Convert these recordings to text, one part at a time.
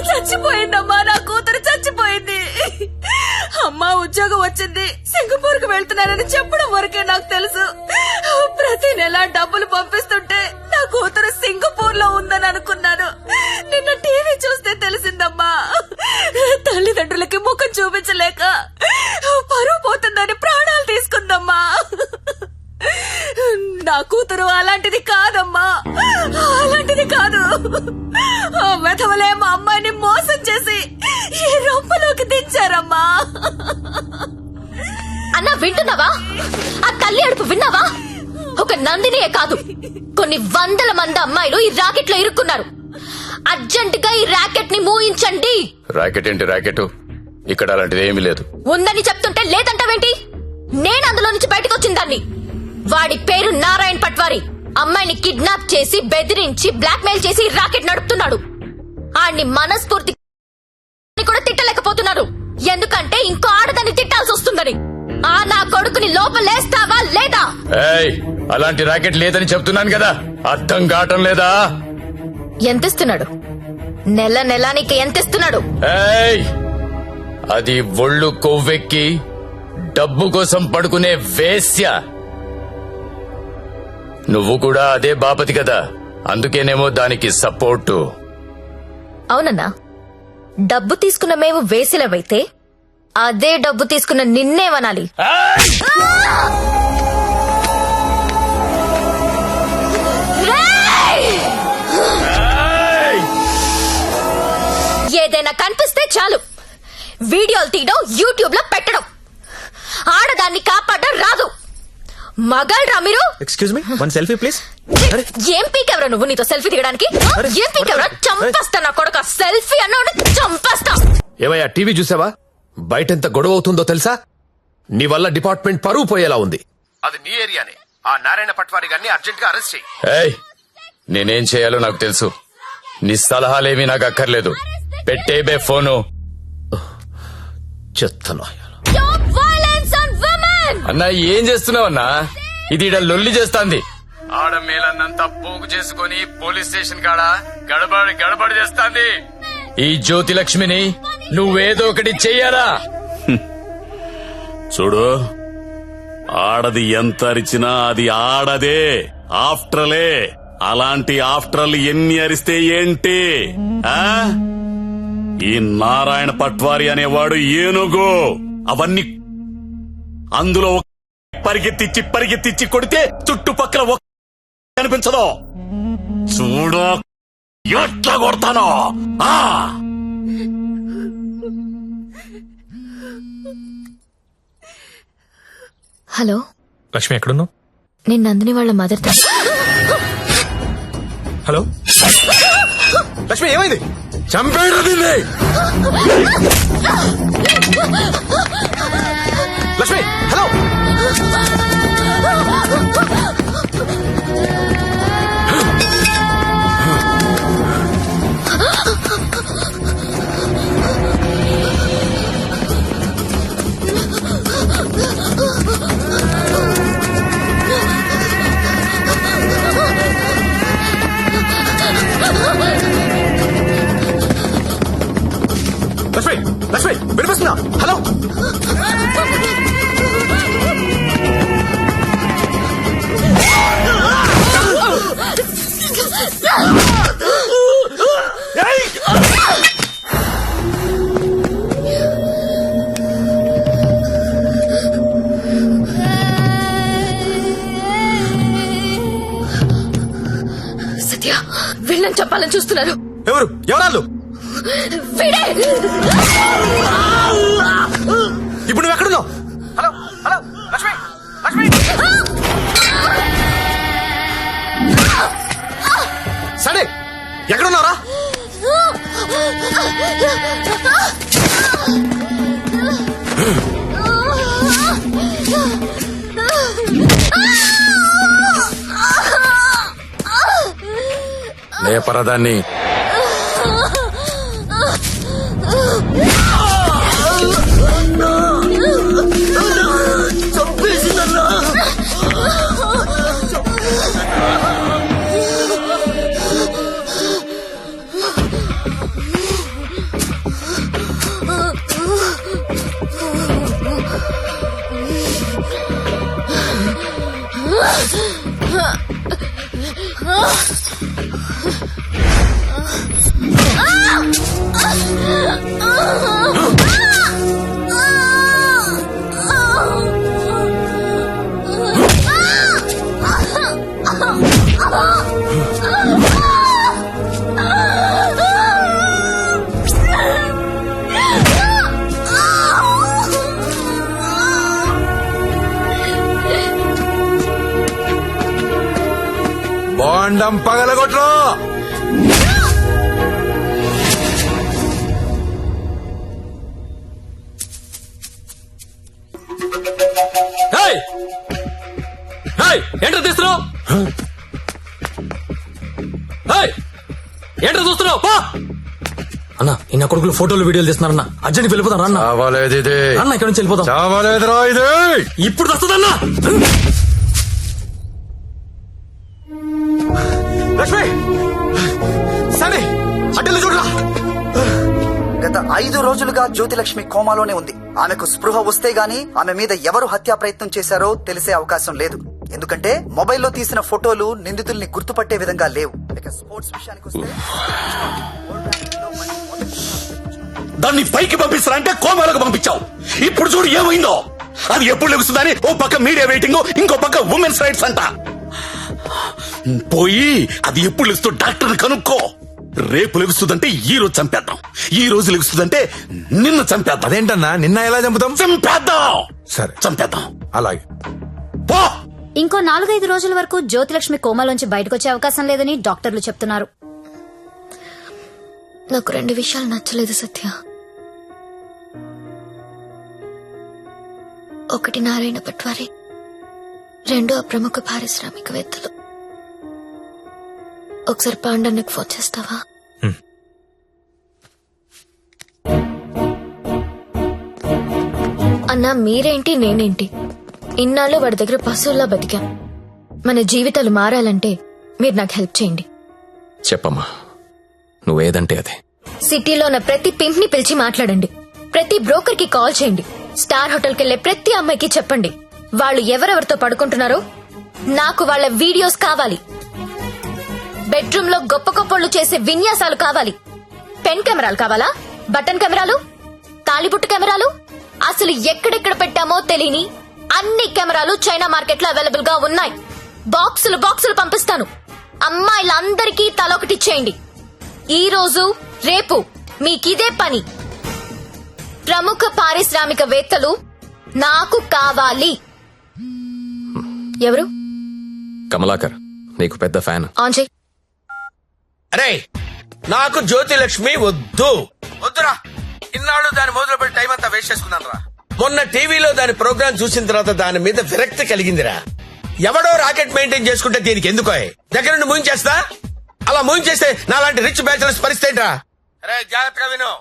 చచ్చిపోయిందమ్మా, నా కూతురు చచ్చిపోయింది. అమ్మా ఉద్యోగం వచ్చింది, సింగపూర్ కు వెళ్తున్నానని చెప్పడం వరకే నాకు తెలుసు. ప్రతి నెల డబ్బులు పంపిస్తుంటే నా కూతురు సింగపూర్ లో ఉందని అనుకున్నాను. నిన్న టీవీ చూస్తే తెలిసిందమ్మా. తల్లిదండ్రులకి ముఖం చూపించలేక పరువు పోతుందని ప్రాణాలు తీసుకుందమ్మా. నా కూతురు అలాంటిది కాదమ్మా, అలాంటిది కాదు. ఆ వెధవలే మా అమ్మాయిని మోసం చేసి ఈ రొంపలోకి దించారమ్మా. అన్నా వింటున్నావా? ఆ తల్లి అడుపు విన్నావా? ఒక నందినియే కాదు, కొన్ని వందల మంది అమ్మాయిలు ఈ రాకెట్ లో ఇరుక్కున్నారు. అర్జెంట్ గా ఈ రాకెట్ ని మూయించండి. రాకెట్ ఏంటి రాకెట్? ఇక్కడ అలాంటిది ఏమీ లేదు. ఉందని చెప్తుంటే లేదంటావేంటి? నేను అందులో నుంచి బయటకు వచ్చిన దాన్ని. వాడి పేరు నారాయణ్ పట్వారి. అమ్మాయిని కిడ్నాప్ చేసి బెదిరించి బ్లాక్ మెయిల్ చేసి రాకెట్ నడుపుతున్నాడు. ఆడిని మనస్ఫూర్తి కూడా తిట్టలేకపోతున్నారు, ఎందుకంటే ఇంకో ఆడదాన్ని తిట్టాల్సి వస్తుందని. ఆ నా కొడుకుని లోపలేస్తావా లేదా? అలాంటి రాకెట్ లేదని చెప్తున్నాను కదా, అర్థం కావటం లేదా? ఎంతిస్తున్నాడు? నెల నెలానికి ఎంతిస్తున్నాడు? అది ఒళ్ళు కొవ్వెక్కి డబ్బు కోసం పడుకునే వేశ్య. నువ్వు కూడా అదే బాపతి కదా, అందుకేనేమో దానికి సపోర్టు. అవునన్నా, డబ్బు తీసుకున్న మేము వేసిలవైతే అదే డబ్బు తీసుకున్న నిన్నేమనాలి? ఏదైనా కనిపిస్తే చాలు వీడియోలు తీయడం, యూట్యూబ్ లో పెట్టడం. ఆడదాన్ని కాపాడడం రాదు. మగాళ్ళరా మీరు? Excuse me, one selfie please. ఏం పీకెవరా నువ్వు? నీతో సెల్ఫీ దిగడానికి ఏం పీకెవరా? చంపేస్తా నా కొడుకు. సెల్ఫీ అన్నాడు చంపేస్తా. ఏమయ్యా టీవీ చూసావా? బయటెంత గొడవ అవుతుందో తెలుసా? నీ వల్ల డిపార్ట్మెంట్ పరువు పోయేలా ఉంది. అది నీ ఏరియానే. ఆ నారాయణ పట్వారి గారిని అర్జెంట్ గా అరెస్ట్ చేయి. నేనేం చేయాలో నాకు తెలుసు. నీ సలహాలేమీ నాకు అక్కర్లేదు. పెట్టేబే ఫోను. చెత్తను అన్నా ఏం చేస్తున్నావన్నా? ఇది ఇడ లొల్లి చేస్తాంది. ఆడమేలన్నంతా పోగు చేసుకుని పోలీస్ స్టేషన్ కాడ గడబడి చేస్తాంది. ఈ జ్యోతి లక్ష్మిని నువ్వేదో ఒకటి చెయ్యాలా? చూడు, ఆడది ఎంత అరిచినా అది ఆడదే, ఆఫ్టర్లే. అలాంటి ఆఫ్టర్లు ఎన్ని అరిస్తే ఏంటి? ఈ నారాయణ పట్వారి అనేవాడు ఏనుగు. అవన్నీ అందులో పరిగెత్తిచ్చి కొడితే చుట్టుపక్కల కనిపించదు. చూడు ఎట్లా కొడతానో. హలో లక్ష్మి, ఎక్కడున్నావు? నేను నందిని వాళ్ళ మదర్. హలో లక్ష్మి, ఏమైంది? చంపేడు దీన్ని. లక్ష్మి హలో. లక్ష్మి వినిపిస్తుందా? హలో. సత్య, వీళ్ళని చెప్పాలని చూస్తున్నారు. ఎవరాళ్ళు? ఇప్పుడు నువ్వు ఎక్కడున్నావు? Hello hello Lakshmi, Lakshmi. సరే, ఎక్కడున్నారా? లేపరదాన్ని. మొండం పగలగొట్టు. ఏంటో తీస్తున్నావు? ఏంటో చూస్తున్నావు? అన్న ఇన్న కొడుకులు ఫోటోలు వీడియోలు తీస్తున్నారన్న. అర్జెంట్ వెళ్ళిపోతాం అన్న. చావాలేదు ఇది, అన్న ఇక్కడ నుంచి వెళ్ళిపోతాం. చావాలేదురా ఇది. ఇప్పుడు వస్తుందన్నా. లక్ష్మి, సరే అడ్డలు చూడరా. గత 5 రోజులుగా జ్యోతిలక్ష్మి కోమాలోనే ఉంది. ఆమెకు స్పృహ వస్తే గాని ఆమె మీద ఎవరు హత్యా ప్రయత్నం చేశారో తెలిసే అవకాశం లేదు. ఎందుకంటే మొబైల్లో తీసిన ఫోటోలు నిందితుల్ని గుర్తుపట్టే విధంగా లేవు. ఇక స్పోర్ట్స్ విషయానికి వస్తే దాన్ని పైకి పంపిస్తారంటే కోమాలకు పంపించావు. ఇప్పుడు చూడు ఏమైందో. అది ఎప్పుడు లెగుస్తుందని ఓ పక్క మీడియా వెయిటింగ్, ఇంకో పక్క ఉమెన్స్ రైట్స్ అంట. పోయి అది ఎప్పుడు లెగుస్తూ డాక్టర్ని కనుక్కో. రేపు లెగుస్తుందంటే ఈ రోజు చంపేద్దాం, ఈ రోజు లెగుస్తుందంటే నిన్న చంపేద్దాం. అదేంటన్నా నిన్న ఎలా చంపుతాం? చంపేద్దాం. సరే చంపేద్దాం. అలాగే. పో. ఇంకో 4-5 రోజుల వరకు జ్యోతిలక్ష్మి కోమాలోంచి బయటకొచ్చే అవకాశం లేదని డాక్టర్లు చెప్తున్నారు. నాకు 2 విషయాలు నచ్చలేదు సత్య. ఒకటి నారాయణ పట్వారి, 2 ప్రముఖ పారిశ్రామికవేత్తలు. ఒకసారి పాండన్నకు ఫోన్ చేస్తావా? అన్నా మీరేంటి నేనేంటి, ఇన్నాళ్ళు వాడి దగ్గర పశువుల్లా బతికాం. మన జీవితాలు మారాలంటే మీరు నాకు హెల్ప్ చేయండి. చెప్పమ్మా, నువ్వేదంటే అదే. సిటీలో ఉన్న ప్రతి పింప్ ని పిలిచి మాట్లాడండి. ప్రతి బ్రోకర్ కి కాల్ చేయండి. స్టార్ హోటల్ కెళ్లే ప్రతి అమ్మాయికి చెప్పండి వాళ్ళు ఎవరెవరితో పడుకుంటున్నారో నాకు వాళ్ళ వీడియోస్ కావాలి. బెడ్రూమ్ లో గొప్ప గొప్పళ్ళు చేసే విన్యాసాలు కావాలి. పెన్ కెమెరాలు కావాలా? బటన్ కెమెరాలు, తాళిబుట్టు కెమెరాలు, అసలు ఎక్కడెక్కడ పెట్టామో తెలియని అన్ని కెమెరాలు చైనా మార్కెట్ లో అవైలబుల్ గా ఉన్నాయి. బాక్సులు బాక్సులు పంపిస్తాను. అమ్మాయిలందరికీ తలొకటి ఇచ్చేయండి. ఈ రోజు రేపు మీకిదే పని. ప్రముఖ పారిశ్రామికవేత్తలు నాకు కావాలి. ఎవరు? కమలాకర్, నీకు పెద్ద ఫ్యాన్. ఆన్ చేయి. అరే నాకు జ్యోతిలక్ష్మి వద్దు. వద్దురా. ఇన్నాళ్ళు దాని మొదలు పెట్టి టైం అంతా వేస్ట్ చేసుకున్నాను రా. మొన్న టీవీలో దాని ప్రోగ్రామ్ చూసిన తర్వాత దాని మీద విరక్తి కలిగిందిరా. ఎవడో రాకెట్ మెయింటైన్ చేసుకుంటే దీనికి ఎందుకో దగ్గర నుండి మూయించేస్తా. అలా మూయించేస్తే నాలాంటి రిచ్ బ్యాచులర్స్ పరిస్థితి రా. అరే జాగ్రత్తగా విను.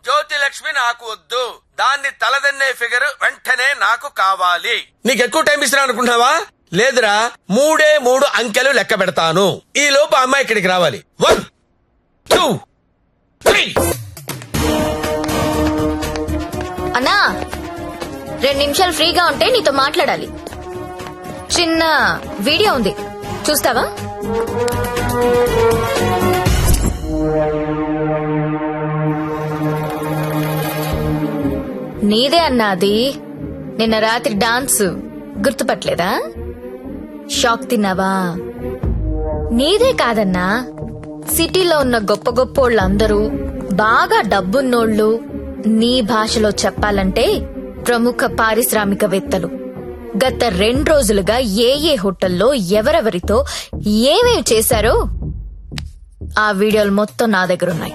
జ్యోతిలక్ష్మి నాకు వద్దు. దాన్ని తలదన్నే ఫిగర్ వెంటనే నాకు కావాలి. నీకు ఎక్కువ టైం ఇస్తున్నా అనుకుంటున్నావా? లేదురా, 3 అంకెలు లెక్క పెడతాను. ఈ లోపు అమ్మాయి ఇక్కడికి రావాలి. 1 2 3. అన్నా 2 నిమిషాలు ఫ్రీగా ఉంటే నీతో మాట్లాడాలి. చిన్న వీడియో ఉంది, చూస్తావా? నీదే అన్నాది. నిన్న రాత్రి డాన్స్ గుర్తుపట్టలేదా? షాక్ తిన్నావా? నీదే కాదన్నా, సిటీలో ఉన్న గొప్ప గొప్పోళ్ళందరూ బాగా డబ్బున్నోళ్ళు. నీ భాషలో చెప్పాలంటే ప్రముఖ పారిశ్రామికవేత్తలు గత 2 రోజులుగా ఏ హోటల్లో ఎవరెవరితో ఏమేమి చేశారో ఆ వీడియోలు మొత్తం నా దగ్గరున్నాయి.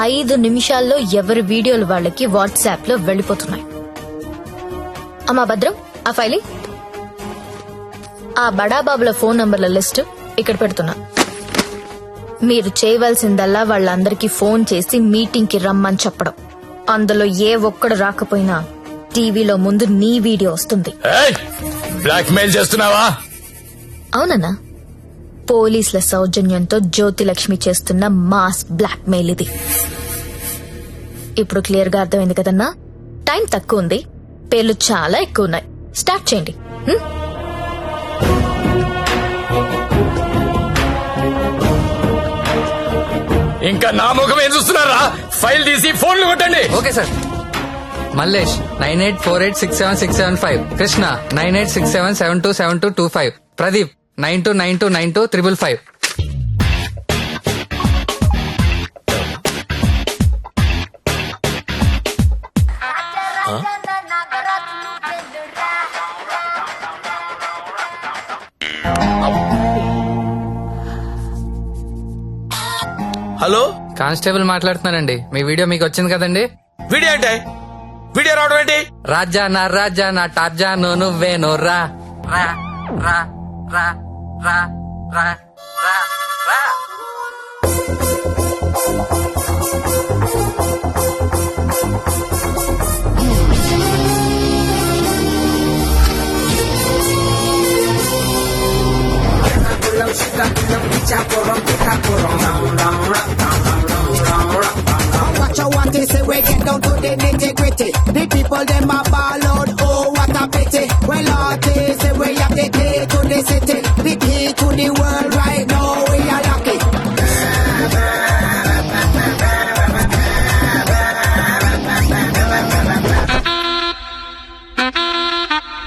5 నిమిషాల్లో ఎవరి వీడియోలు వాళ్ళకి వాట్సాప్ లో వెళ్లిపోతున్నాయి. అమ్మా భద్రం, ఆ ఫైలి ఆ బడాబాబుల ఫోన్ నంబర్ల లిస్టు ఇక్కడ పెడుతున్నా. మీరు చేయవలసిందల్లా వాళ్ళందరికీ ఫోన్ చేసి మీటింగ్ కి రమ్మని చెప్పడం. అందులో ఏ ఒక్కడు రాకపోయినా టీవీలో ముందు నీ వీడియో వస్తుంది. బ్లాక్ మెయిల్ చేస్తున్నావా? అవునన్నా, పోలీసుల సౌజన్యంతో జ్యోతిలక్ష్మి చేస్తున్న మాస్ బ్లాక్ మెయిల్ ఇది. ఇప్పుడు క్లియర్ గా అర్థమైంది కదన్నా? టైం తక్కువ ఉంది, పేర్లు చాలా ఎక్కువ ఉన్నాయి. స్టార్ట్ చేయండి. ఇంకా నా ముఖం ఏం చూస్తున్నారా? ఫైల్ తీసి ఫోన్లు కొట్టండి. Okay sir. Mallesh 9848676775, Krishna 9867727225, Pradeep 92929255. Hello constable మాట్లాడుతున్నానండి. మీ వీడియో మీకు వచ్చింది కదండి. వీడియో అంటే వీడియో రావడం ఏంటి? రాజా నా టార్జాను నువ్వేను రా రా రా రా రా రా రా రా. Watch out what they say, we get down to the nitty-gritty. The people them a ball out, oh what a pity. Well artists say we have the key to the city, the key to the world.